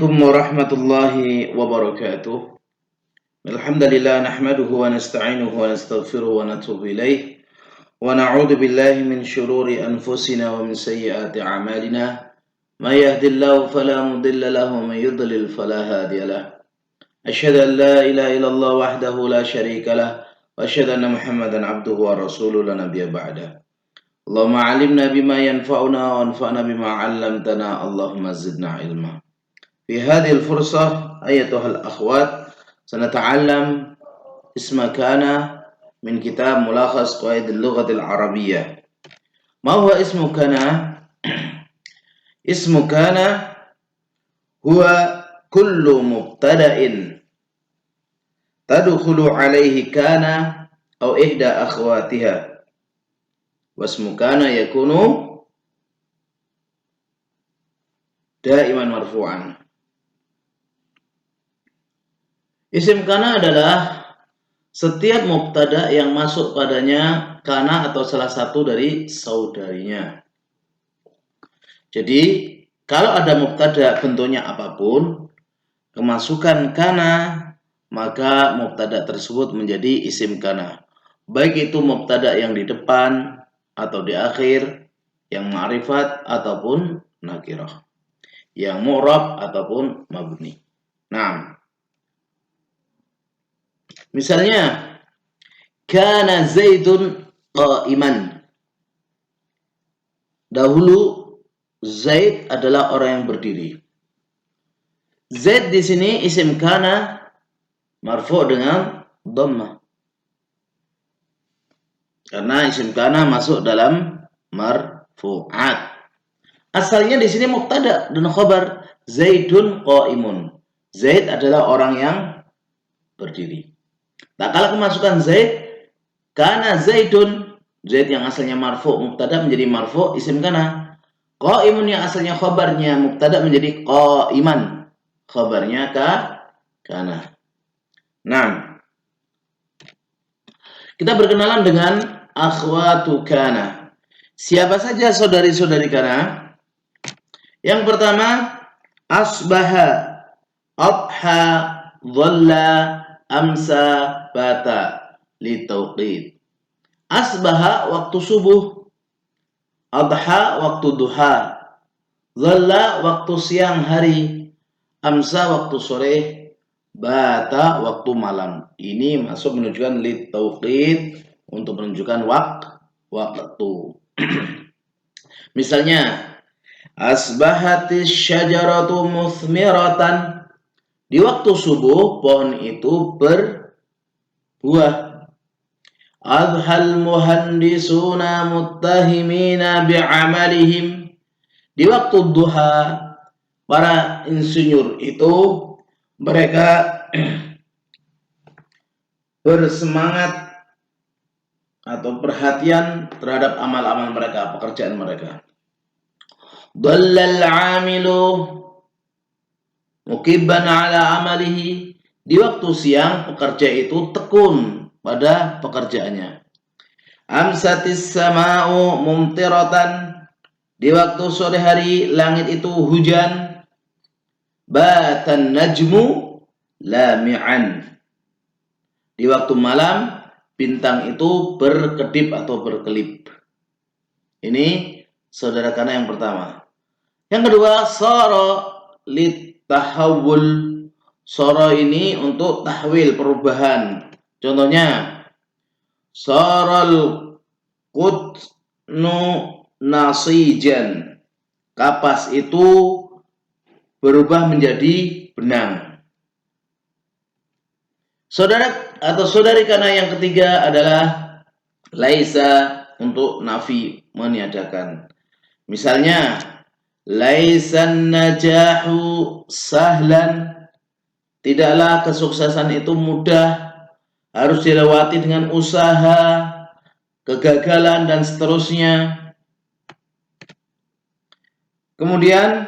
Assalamualaikum warahmatullahi wabarakatuh. Alhamdulillah nahmaduhu wa nasta'inuhu wa nastaghfiruhu wa natubu ilaih wa na'udzu billahi min syururi anfusina wa min sayyiati a'malina. May yahdihillahu fala mudilla lahu wa may yudlil fala hadiya lahu. Asyhadu an la ilaha illallah wahdahu la syarika lah wa asyhadu anna Muhammadan abduhu wa rasuluhu la nabiyya ba'da. Allahumma 'allimna bima yanfa'una wa anfa'na bima 'allamtana. Allahumma zidna ilma. في هذه الفرصة أيتها الأخوات سنتعلم اسم كان من كتاب ملخص قواعد اللغة العربية. ما هو اسم كان؟ اسم كان هو كل مبتدأ تدخل عليه كان أو إحدى أخواتها، واسم كان يكون دائما مرفوعا. Isim kana adalah setiap mubtada yang masuk padanya kana atau salah satu dari saudarinya. Jadi kalau ada mubtada bentuknya apapun, kemasukan kana, maka mubtada tersebut menjadi isim kana. Baik itu mubtada yang di depan atau di akhir, yang ma'rifat ataupun nakirah, yang mu'rab ataupun mabni. Nah, misalnya, kana Zaidun qa'iman. Dahulu Zaid adalah orang yang berdiri. Zaid di sini isim kana marfu' dengan dhammah. Karena isim kana masuk dalam marfu'at. Asalnya di sini mubtada dan khabar, Zaidun qa'imun. Zaid adalah orang yang berdiri. Nah, kalau kemasukan Zaid, kana Zaidun, Zaid yang asalnya marfu' mubtada menjadi marfu' isim kana. Qa'imun yang asalnya khabarnya mubtada menjadi qa'iman, khabarnya kana. Nah, kita berkenalan dengan akhwatu kana. Siapa saja saudari-saudari kana? Yang pertama, asbaha, adha, dhalla, amsa, bata, litauqid. Asbaha waktu subuh, adha waktu duha, dhalla waktu siang hari, amsa waktu sore, bata waktu malam. Ini masuk menunjukkan litauqid, untuk menunjukkan waktu. Misalnya, asbahatis syajaratu muthmiratan. Di waktu subuh, pohon itu berbuah. Adhal muhandisuna muttahimina bi'amalihim. Di waktu duha, para insinyur itu mereka bersemangat atau perhatian terhadap amal-amal mereka, pekerjaan mereka. Dhallal 'amilu mukibban ala amalihi. Di waktu siang pekerja itu tekun pada pekerjaannya. Amsatis sama'u mumtiratan. Di waktu sore hari langit itu hujan. Batan najmu lami'an. Di waktu malam bintang itu berkedip atau berkelip. Ini saudara kana yang pertama. Yang kedua, sara litahawul. Sara ini untuk tahwil, perubahan. Contohnya, saral qutnu nasijan. Kapas itu berubah menjadi benang. Saudara atau saudari kana yang ketiga adalah laisa, untuk nafi, meniadakan. Misalnya, laisan najahu sahlan. Tidaklah kesuksesan itu mudah, harus dilewati dengan usaha, kegagalan, dan seterusnya. Kemudian,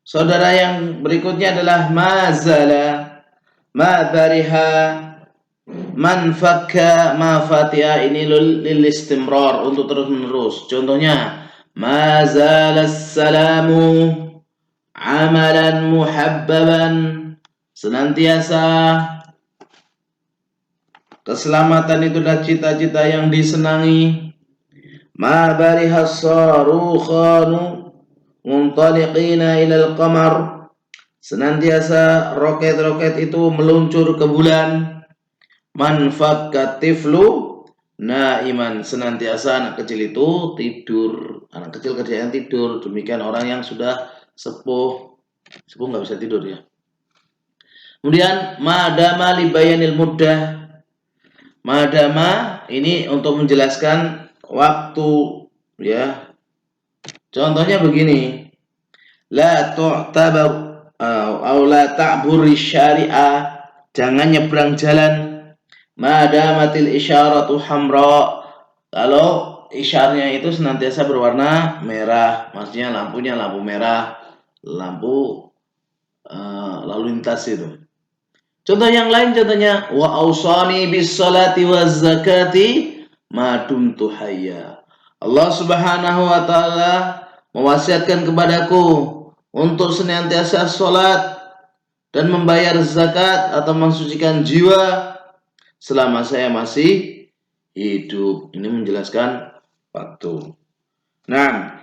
saudara yang berikutnya adalah mazala, madhariha, man fakka, mafatiha. Ini lil istimrar, untuk terus menerus. Contohnya, mazalas salamu amalan muhabbaban, senantiasa keselamatan itu adalah cita-cita yang disenangi. Ma barihas sarukhanu muntaliqina ilal qamar, senantiasa roket-roket itu meluncur ke bulan. Man fakkat tiflu naiman, senantiasa anak kecil itu tidur. Anak kecil kerjaan tidur. Demikian orang yang sudah sepuh nggak bisa tidur ya. Kemudian madama libayanil muddah, madama ini untuk menjelaskan waktu ya. Contohnya begini, la tu'tabar atau la ta'buri syari'ah, jangan nyebrang jalan. Madamatil isyaratu hamra, kalau isyarnya itu senantiasa berwarna merah, maksudnya lampunya lampu merah, lampu lalu lintas itu. Contoh yang lain, contohnya wa ausani bis salati waz zakati ma dumtu hayya. Allah Subhanahu wa taala mewasiatkan kepadaku untuk senantiasa salat dan membayar zakat atau mensucikan jiwa selama saya masih hidup. Ini menjelaskan waktu. Nah,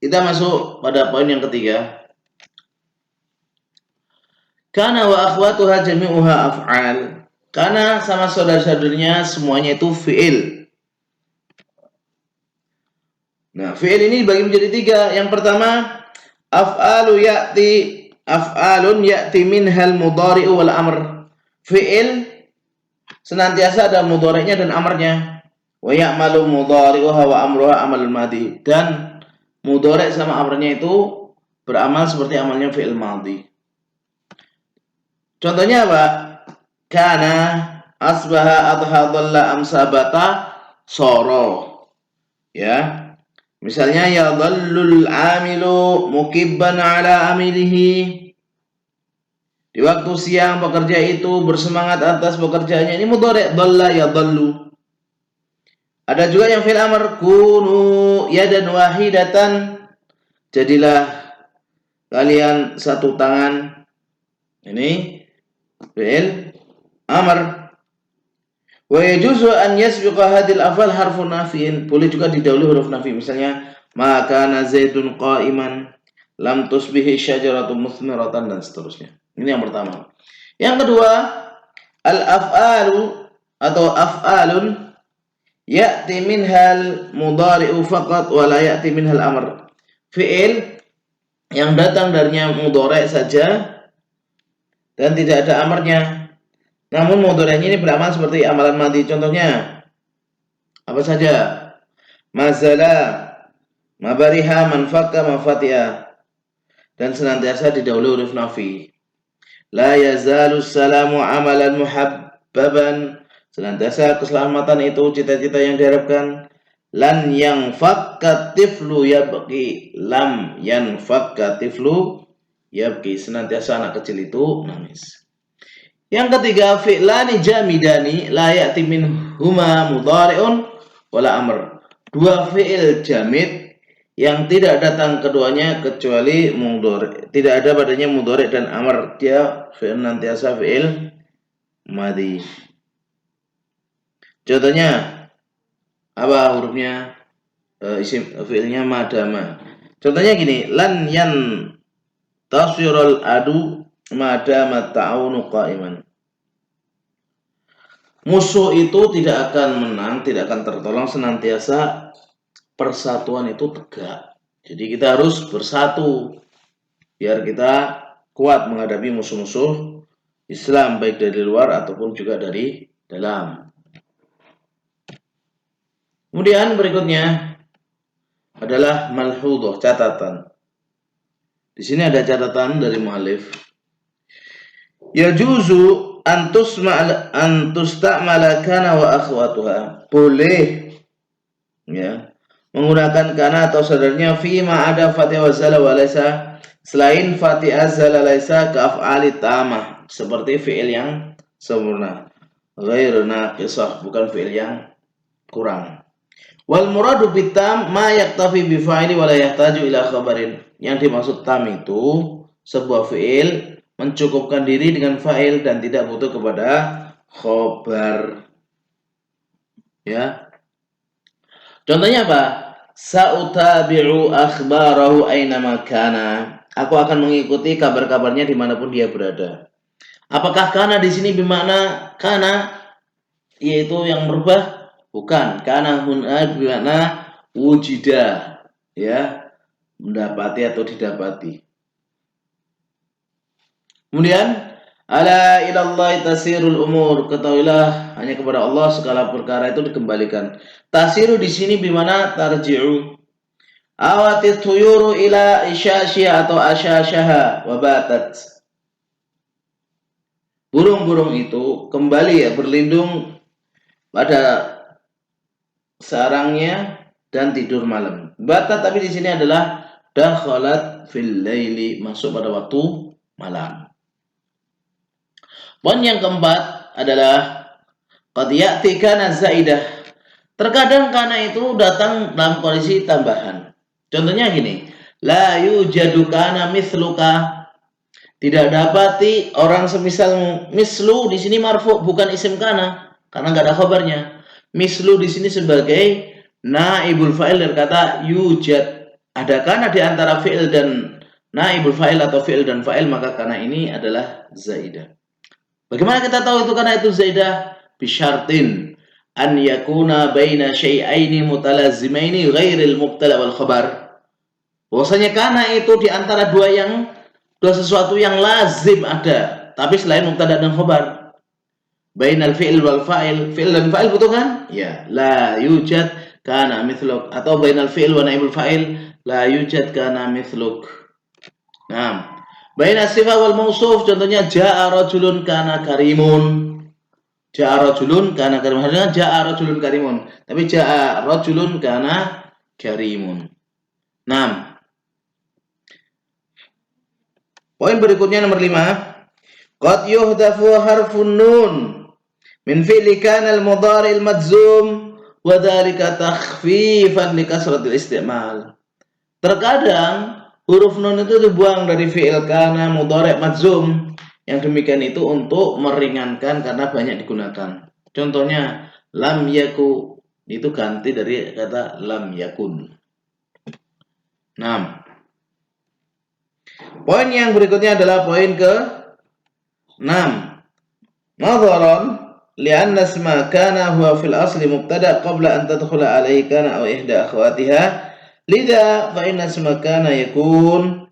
kita masuk pada poin yang ketiga. Kana wa akhwatuha jami'uha af'al. Karena sama saudara-saudaranya semuanya itu fi'il. Nah, fi'il ini dibagi menjadi tiga. Yang pertama, af'alun ya'ti minhal mudhari'u wal amr. Fi'il senantiasa ada mudhari'nya dan amrnya. Wa ya'malu mudhari'uha wa amruha amal madhi. Dan mudhari' sama amrnya itu beramal seperti amalnya fi'il madhi. Contohnya apa? Kana asbaha adha dhalla amsabata soro. Ya. Misalnya ya dhallul amilu mukibban ala amilihi. Di waktu siang pekerja itu bersemangat atas pekerjaannya. Ini mudhari', dhalla ya dhallu. Ada juga yang fi'il amr, kunu yadan wahidatan, jadilah kalian satu tangan. Ini fi'il amr. Wa yajuzu an yasbiqa hadhil afal harfun nafiin. Boleh juga didahului huruf nafi. Misalnya ma kana zaidun qa'iman, lam tusbihi syajaratu muthmiratan, dan seterusnya. Ini yang pertama. Yang kedua, al-af'alu atau af'alun ya'ti minhal mudhari'u faqat wa la ya'ti minhal amr. Fi'il yang datang darinya mudhari' saja dan tidak ada amarnya. Namun mudhari'nya ini beramal seperti amalan madhi. Contohnya apa saja? Mazala, mabariha, manfaka, mafatiha. Dan senantiasa didahului huruf nafi. La yazalu salamu amalan muhabbaban, senantiasa keselamatan itu cita-cita yang diharapkan. Lan yang fakkat tiflu yabki, lam yang fakkat tiflu yabki, senantiasa anak kecil itu nangis. Yang ketiga, fi'lani jamidani la ya'ti minhuma mudhari'un wala amr. Dua fi'il jamid yang tidak datang keduanya kecuali mudhari', tidak ada padanya mudhari' dan amr. Dia fi'il nantiasa fi'il madhi. Contohnya apa hurufnya? Isim fi'ilnya madama. Contohnya gini, lan yan tasirul adu madama ta'awunu qa'iman. Musuh itu tidak akan menang, tidak akan tertolong senantiasa persatuan itu tegak. Jadi kita harus bersatu biar kita kuat menghadapi musuh-musuh Islam, baik dari luar ataupun juga dari dalam. Kemudian berikutnya adalah malhudhah, catatan. Di sini ada catatan dari mu'allif. Yajuzu antustamala kana wa akhwatuha. Boleh ya menggunakan kana atau saudaranya fi ma ada fatihah wa zala wa laisa, selain fatihah zala laisa ka af'ali tamah, seperti fi'il yang sempurna, ghair naqisah, bukan fi'il yang kurang. Wal muradu bitam ma yaktafi bi fa'ili wa la yahtaju ila khabarin. Yang dimaksud tam itu sebuah fi'il mencukupkan diri dengan fa'il dan tidak butuh kepada khobar. Ya. Contohnya apa? Sa'utabi'u akhbarahu aina makana. Aku akan mengikuti kabar-kabarnya dimanapun dia berada. Apakah kana di sini bermakna kana yaitu yang berubah? Bukan. Kana huna bermakna wujida, ya, mendapati atau didapati. Kemudian ala ilallahi tasirul umur, ketahuilah hanya kepada Allah segala perkara itu dikembalikan. Tasiru di sini bimana tarji'u. Awatit tuyuru ila isyasya atau asyasyaha wabatat. Burung-burung itu kembali ya berlindung pada sarangnya dan tidur malam. Batat tapi di sini adalah dakhalat fil laili, masuk pada waktu malam. Poin yang keempat adalah qad ya'ti kana zaidah. Terkadang kana itu datang dalam kondisi tambahan. Contohnya gini, la yujadu kana mithluka. Tidak dapati orang semisal mislu di sini marfu, bukan isim kana karena nggak ada kabarnya. Mislu di sini sebagai naibul fa'il dari kata yujad. Ada kana di antara fi'il dan naibul fa'il atau fi'il dan fa'il, maka kana ini adalah zaidah. Bagaimana kita tahu itu karena itu zaidah? Bisyartin an yakuna baina syai'aini mutalazimaini ghairil mubtada wal khabar. Bahwasanya karena itu di antara dua sesuatu yang lazim ada, tapi selain mubtada dan khabar. Bainal fi'il wal fa'il, fi'il dan fa'il butuh kan? Ya, la yujad kana mithluk, atau bainal fi'il wa naibul fa'il la yujad kana mithluk. Nah, baina sifat wal mausuf, contohnya ja'a rajulun kana karimun. Ja'a rajulun kana karimun. Harusnya ja'a rajulun karimun, tapi ja'a rajulun kana karimun. Nah, poin berikutnya nomor 5. Qad yuhdafu harfun nun min fi'li kana al-mudhari al-majzum wa dhalika takhfifan li kasratil istimal. Terkadang huruf nun itu dibuang dari fi'il kana mudhari' majzum. Yang demikian itu untuk meringankan karena banyak digunakan. Contohnya lam yaku itu ganti dari kata lam yakun. Nah, poin yang berikutnya adalah poin ke-6. Nadharan li'anna isma kana huwa fil asli mubtada qabla an tadkhula alaihi kana aw ihda akhwatiha. Lidha fa inna isma kana yakun.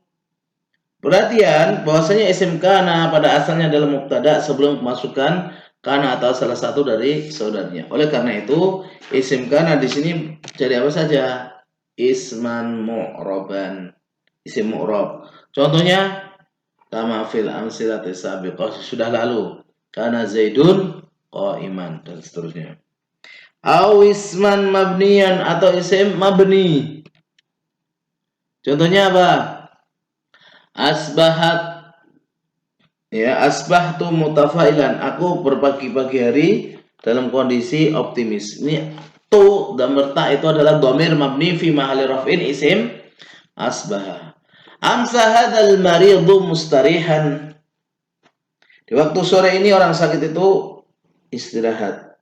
Perhatian bahwasanya isim kana pada asalnya adalah mubtada sebelum kemasukan kana atau salah satu dari saudaranya. Oleh karena itu, isim kana di sini jadi apa saja? Isman mu'raban. Isim mu'rab. Contohnya kama fil amsilati sabiqah, sudah lalu. Kana Zaidun qa'iman dan seterusnya. Aw isman mabniyan, atau isim mabni. Contohnya apa? Asbahat, ya, asbahtu mutafailan, aku berpagi-pagi hari dalam kondisi optimis. Ini tu dan berta itu adalah dhamir mabni fi mahalli raf'in isim asbaha. Amsa hadzal maridu mustarihan. Di waktu sore ini orang sakit itu istirahat.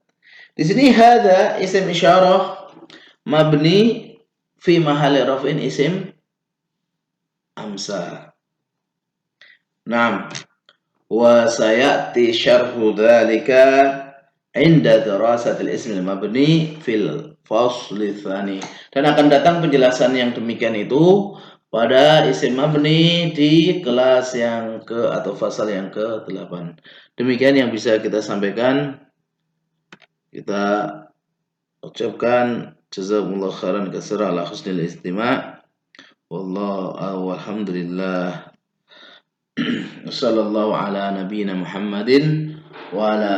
Di sini hadza isim isyarah mabni fi mahalli raf'in isim amsa. Naam. Wa sayati syarhu dzalika 'inda dirasatil ism al-mabni fil fasli tsani. Dan akan datang penjelasan yang demikian itu pada isim mabni di kelas yang ke atau fasal yang ke-8. Demikian yang bisa kita sampaikan. Kita ucapkan jazakumullah khairan katsiran ala husnil istima'. Wallahu alhamdulillah. Sallallahu ala nabiyyina Muhammadin wa ala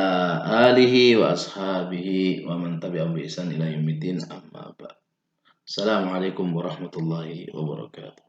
alihi wa ashabihi wa man tabi'ahum bi ihsan ila yaumiddin, amma ba'd. Assalamualaikum warahmatullahi wabarakatuh.